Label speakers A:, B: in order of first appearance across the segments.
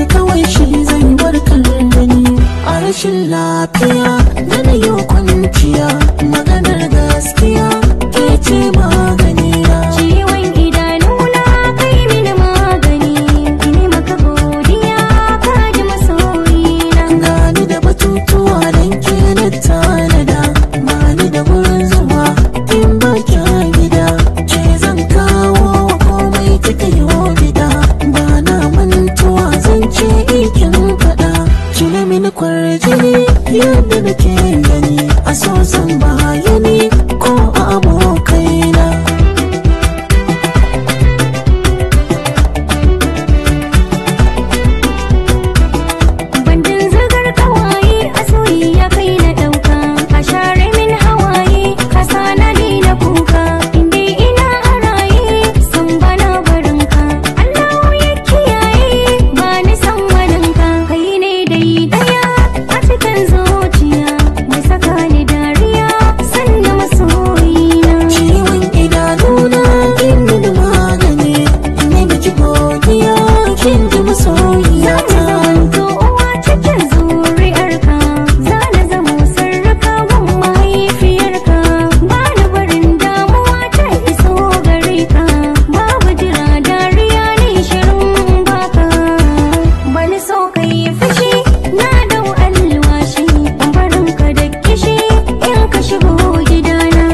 A: ki kawai shi zai warkar da ni a rashin lafiya da na yi kwanciya. Maganar gaskiya ke ce magani na.
B: Ciwon idanuna kai mini magani, ne maka godiya ka ji masoyina.
A: Gani da batutuwa don ke na tanada, bani da gurin zuwa in ba kya gida. Ce zan kawo komai kika yi gida, ba na mantuwa zan ce ikin faɗa. Cire mini kwarjini yadda nake gani a sosan bayani ko a abokaina.
B: Bandin zagar kawaye a soyayya kai na ɗauka, a share min hawaye ka sana ni na kuka. Inda ina a raye san bana barinka, Allah ya kiyaye ba ni san waninka. Kai ne dai daya a cikin zuciya, mai saka ni dariya sannan masoyina.
A: Ciwon idanuna kin mini magani, ne miki godiya kin ji masoyiya ta.
B: Zamanto uwa cikin zuri'arka, za na zamo sarraka gun mahaifiyarka. Ba na barin damuwa ta iso gare ka, babu jira dariya ne shirin baka. Bani so ka yi fushi na dau alwashi, ban barin ka da kishi in ka shigo gidana.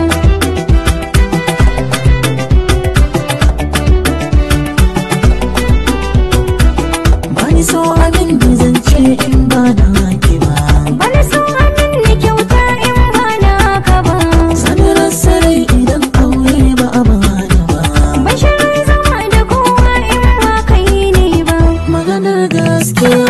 A: Bani so abin da zan ce in ba na ki ba,
B: Bani so amin ni kyauta in ba na ka ba.
A: sanar sarai idan aure ba a bani ba.
B: Bashirin zama da kowa in ba kai ne ba.
A: Maganar gaskiya